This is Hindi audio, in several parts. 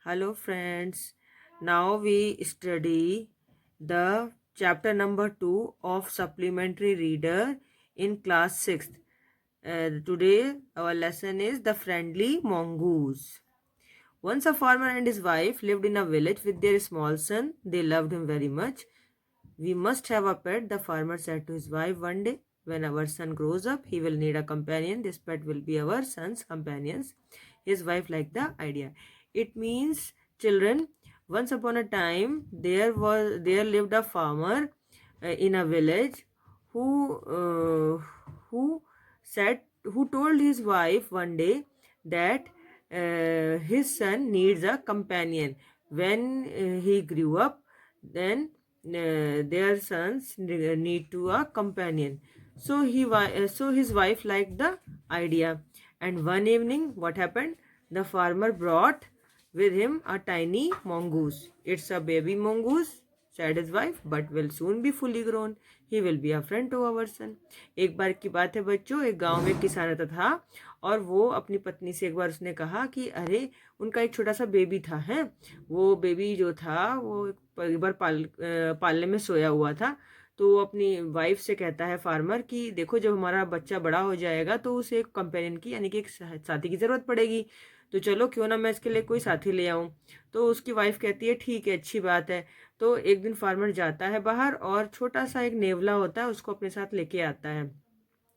Hello friends, now we study the chapter number 2 of supplementary reader in class 6th. Today our lesson is the friendly mongoose. Once a farmer and his wife lived in a village with their small son. They loved him very much. We must have a pet, the farmer said to his wife one day. When our son grows up, he will need a companion. This pet will be our son's companions. His wife liked the idea. It means, children, once upon a time there lived a farmer in a village who said who told his wife one day that his son needs a companion. When he grew up, then their sons need to a companion. So his wife liked the idea, and one evening what happened, the farmer brought with him a tiny mongoose. It's a baby mongoose, said his wife, but will soon be fully grown. He will be a friend to our son. एक बार की बात है बच्चों, एक गांव में एक किसान रहता था और वो अपनी पत्नी से एक बार उसने कहा कि अरे उनका एक छोटा सा बेबी था है, वो बेबी जो था वो एक बार पालने में सोया हुआ था। तो वो अपनी वाइफ से कहता है फार्मर कि देखो जब हमारा बच्चा बड़ा हो जाएगा तो उसे एक कंपेनियन की यानी कि एक साथी की ज़रूरत पड़ेगी, तो चलो क्यों ना मैं इसके लिए कोई साथी ले आऊं। तो उसकी वाइफ कहती है ठीक है, अच्छी बात है। तो एक दिन फार्मर जाता है बाहर और छोटा सा एक नेवला होता है उसको अपने साथ लेके आता है,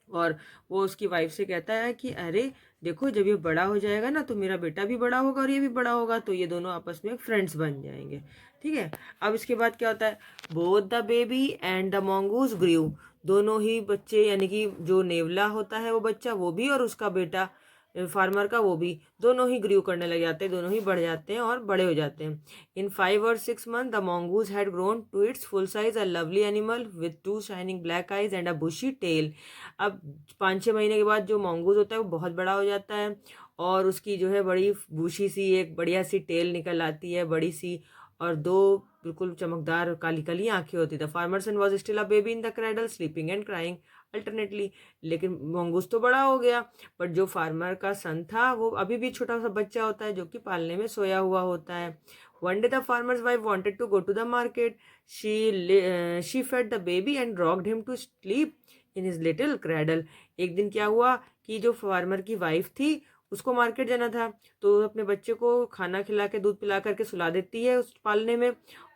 और वो उसकी वाइफ से कहता है कि अरे देखो जब ये बड़ा हो जाएगा ना तो मेरा बेटा भी बड़ा होगा और ये भी बड़ा होगा, तो ये दोनों आपस में फ्रेंड्स बन जाएंगे। ठीक है, अब इसके बाद क्या होता है, both the baby and the mongoose grieve. दोनों ही बच्चे यानी कि जो नेवला होता है वो बच्चा, वो भी, और उसका बेटा फार्मर का वो भी, दोनों ही ग्रीव करने लग जाते हैं, दोनों ही बढ़ जाते हैं और बड़े हो जाते हैं। In 5 or 6 months the mongoose had grown to its full size, a lovely animal with 2 shining black eyes and a bushy tail. अब 5-6 महीने के बाद जो mongoose होता है वो बहुत बड़ा हो जाता है और उसकी जो है बड़ी बुशी सी एक बढ़िया सी टेल निकल आती है, बड़ी सी, और दो बिल्कुल चमकदार काली काली आंखें होती। The farmer son was still a baby in the cradle sleeping and crying alternately. लेकिन mongoose तो बड़ा हो गया, बट जो फार्मर का सन था वो अभी भी छोटा सा बच्चा होता है जो कि पालने में सोया हुआ होता है। One day the farmer's wife wanted to go to the market. She fed the baby and rocked him to sleep in his little cradle. एक दिन क्या हुआ कि जो फार्मर की वाइफ थी उसको मार्केट जाना था, तो अपने बच्चे को खाना खिला के दूध पिला करके सुला देती है उस पालने में,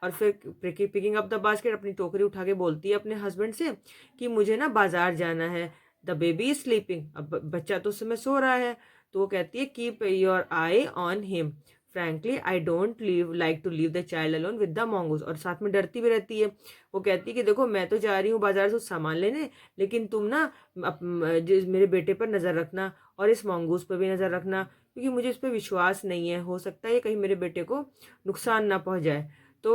और फिर पिकिंग अप द बास्केट अपनी टोकरी उठा के बोलती है अपने हस्बैंड से कि मुझे ना बाजार जाना है। द बेबी इज स्लीपिंग, अब बच्चा तो उस समय सो रहा है। तो वो कहती है keep your eye on him, frankly I don't like to leave the child alone with the mongoose। और साथ में डरती भी रहती है। वो कहती है कि देखो मैं तो जा रही हूँ बाजार से सामान लेने, लेकिन तुम ना मेरे बेटे पर नज़र रखना और इस mongoose पर भी नज़र रखना, क्योंकि मुझे इस पर विश्वास नहीं है, हो सकता है कहीं मेरे बेटे को नुकसान ना पहुंचाए। तो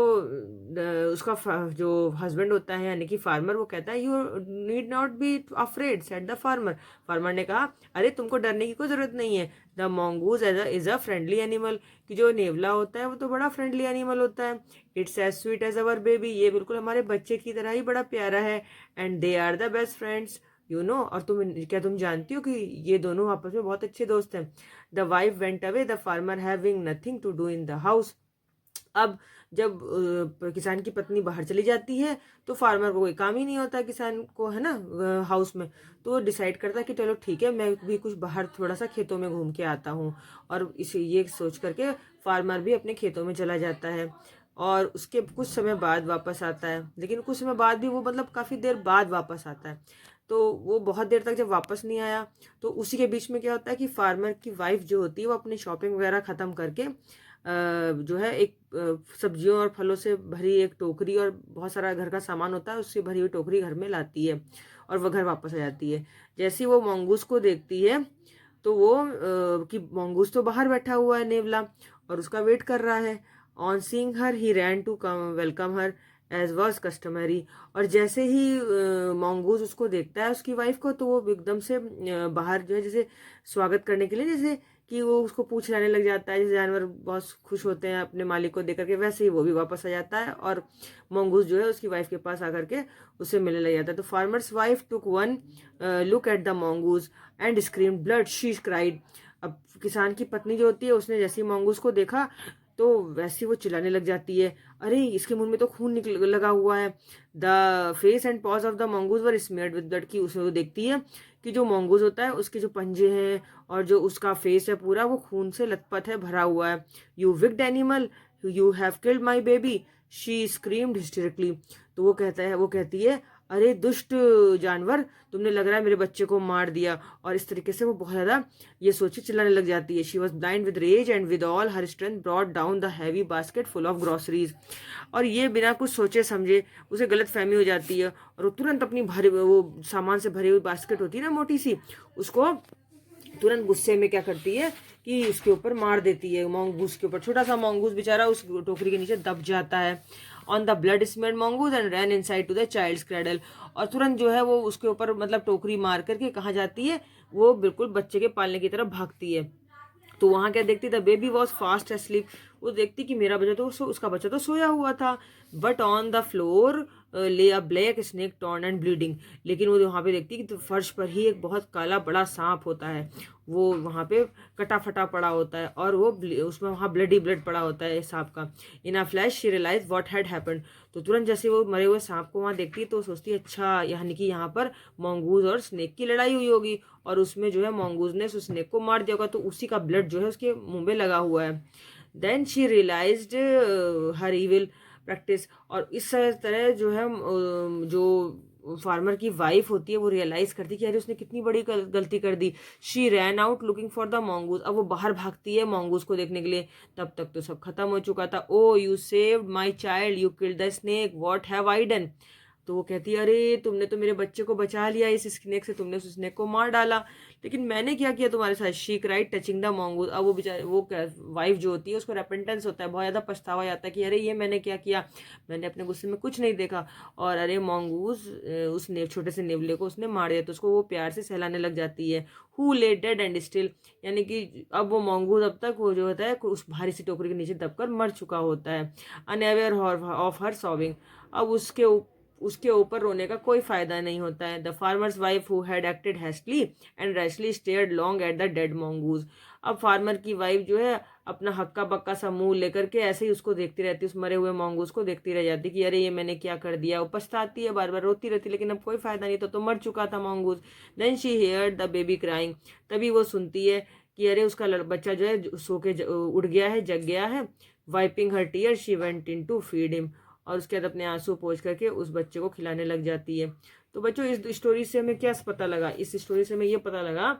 उसका जो हस्बैंड होता है यानी कि फार्मर, वो कहता है you need not be afraid, said the farmer. Farmer ने कहा अरे तुमको डरने की कोई ज़रूरत नहीं है, the mongoose is a friendly animal, कि जो नेवला होता है वो तो बड़ा फ्रेंडली एनिमल होता है। It's as sweet as our baby, ये बिल्कुल हमारे बच्चे की तरह ही बड़ा प्यारा है। And they are the best friends you know, और तुम जानती हो कि ये दोनों आपस में बहुत अच्छे दोस्त हैं। The wife went away, the farmer having nothing to do in the house. अब जब किसान की पत्नी बाहर चली जाती है तो फार्मर को कोई काम ही नहीं होता किसान को, है ना, हाउस में। तो वो डिसाइड करता है कि चलो ठीक है मैं भी कुछ बाहर थोड़ा सा खेतों में घूम के आता हूँ, और इसे ये सोच करके फार्मर भी अपने खेतों में चला जाता है और उसके कुछ समय बाद वापस आता है। लेकिन कुछ समय बाद भी वो मतलब काफ़ी देर बाद वापस आता है, तो वो बहुत देर तक जब वापस नहीं आया तो उसी के बीच में क्या होता है कि फार्मर की वाइफ जो होती है वो अपनी शॉपिंग वगैरह ख़त्म करके जो है एक सब्जियों और फलों से भरी एक टोकरी और बहुत सारा घर का सामान होता है उससे भरी हुई टोकरी घर में लाती है और वह घर वापस आ जाती है। जैसे ही वो mongoose को देखती है तो वो कि mongoose तो बाहर बैठा हुआ है नेवला और उसका वेट कर रहा है। On seeing her he ran to come welcome her as was customary. और जैसे ही mongoose उसको देखता है उसकी वाइफ को, तो वो एकदम से बाहर जो है जैसे स्वागत करने के लिए, जैसे कि वो उसको पूछ लाने लग जाता है, जैसे जानवर बहुत खुश होते हैं अपने मालिक को देख करके, वैसे ही वो भी वापस आ जाता है और mongoose जो है उसकी वाइफ के पास आकर के उससे मिलने लग जाता है। तो farmer's wife took one look at the mongoose and screamed blood, she cried. अब किसान की पत्नी जो होती है उसने जैसे ही mongoose को देखा तो वैसे वो चिल्लाने लग जाती है, अरे इसके मुंह में तो खून निकल लगा हुआ है। The face and paws of the mongoose were smeared with blood. की उसमें वो देखती है कि जो मंगूज होता है उसके जो पंजे हैं और जो उसका फेस है पूरा वो खून से लथपथ है, भरा हुआ है। You wicked animal, you have killed my baby, she screamed हिस्टेरिकली। तो वो कहती है, अरे दुष्ट जानवर, तुमने लग रहा है मेरे बच्चे को मार दिया। और इस तरीके से वो बहुत ज्यादा ये सोचे चिल्लाने लग जाती है। She was blind with rage and with all her strength brought down the heavy basket full of groceries. और ये बिना कुछ सोचे समझे उसे गलत फहमी हो जाती है और वो तुरंत अपनी भरी वो सामान से भरी हुई बास्केट होती है ना मोटी सी, उसको तुरंत गुस्से में क्या करती है कि उसके ऊपर मार देती है, मॉन्गूस के ऊपर। छोटा सा मॉन्गूस बेचारा उस टोकरी के नीचे दब जाता है on the blood smelled mongoose and ran inside to the child's cradle. और तुरंत जो है वो उसके ऊपर मतलब टोकरी मार करके कहाँ जाती है, वो बिल्कुल बच्चे के पालने की तरफ भागती है। तो वहां क्या देखती, the baby was fast asleep. वो देखती कि मेरा बच्चा तो उसका बच्चा तो सोया हुआ था। बट ऑन द फ्लोर ले अ black snake torn and bleeding. लेकिन वो वहां पे देखती कि तो फर्श पर ही एक बहुत काला बड़ा सांप होता है, वो वहां पे कटा फटा पड़ा होता है और वो उसमें वहां ब्लडी ब्लड पड़ा होता है सांप का। In a flash she realised what had happened. तो तुरंत जैसे वो मरे हुए सांप को वहां देखती है तो सोचती है, अच्छा यानी कि यहाँ पर मंगूज और स्नेक की लड़ाई हुई होगी और उसमें जो है मंगूज ने उस स्नेक को मार दिया होगा, तो उसी का ब्लड जो है उसके मुंह में लगा हुआ है। Then she realised her evil practice. और इस तरह जो है जो फार्मर की वाइफ होती है वो रियलाइज करती है कि अरे उसने कितनी बड़ी गलती कर दी। She ran out looking for the mongoose. अब वो बाहर भागती है मंगूज को देखने के लिए। तब तक तो सब खत्म हो चुका था। Oh you saved my child, you killed the snake, what have I done. तो वो कहती है, अरे तुमने तो मेरे बच्चे को बचा लिया इस स्नेक से, तुमने उस स्नेक को मार डाला, लेकिन मैंने क्या किया तुम्हारे साथ। She cried touching the mongoose. अब वो बेचारे वो वाइफ जो होती है उसको रेपेंटेंस होता है, बहुत ज्यादा पछतावा जाता है कि अरे ये मैंने क्या किया, मैंने अपने गुस्से में कुछ नहीं देखा। और अरे मंगूज उस छोटे से नेवले को उसने मार दिया, तो उसको वो प्यार से सहलाने लग जाती है। हु ले डेड एंड स्टिल, यानी कि अब वो मंगूज अब तक वो जो होता है उस भारी सी टोकरी के नीचे दबकर मर चुका होता है। Unaware of her sowing. अब उसके ऊपर रोने का कोई फायदा नहीं होता है। The farmer's wife who had acted hastily and rashly stared long at the dead mongoose. अब फार्मर की वाइफ जो है अपना हक्का बक्का सा मुंह लेकर के ऐसे ही उसको देखती रहती, उस मरे हुए मंगूज को देखती रह जाती कि अरे ये मैंने क्या कर दिया। वो पछताती है, बार बार रोती रहती, लेकिन अब कोई फायदा नहीं, तो मर चुका था mongoose. Then she heard the baby crying. तभी वो सुनती है कि अरे उसका बच्चा जो है सो के उड़ गया है, जग गया है। Wiping her tear she went in to feed him. और उसके बाद अपने आंसू पोंछ करके उस बच्चे को खिलाने लग जाती है। तो बच्चों इस स्टोरी से हमें क्या पता लगा, इस स्टोरी से हमें ये पता लगा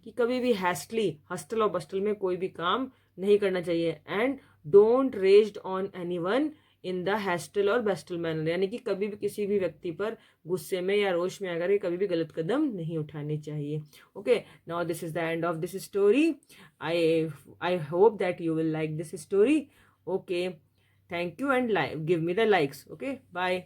कि कभी भी हैस्टली हस्टल और बस्टल में कोई भी काम नहीं करना चाहिए। And don't raged on anyone in the hostile और बेस्टल मैनर, यानी कि कभी भी किसी भी व्यक्ति पर गुस्से में या रोष में आकर कभी भी गलत कदम नहीं उठाने चाहिए। Okay, now this is the end of this story. I I hope that you will like this story. Okay, thank you and give me the likes. Okay, bye.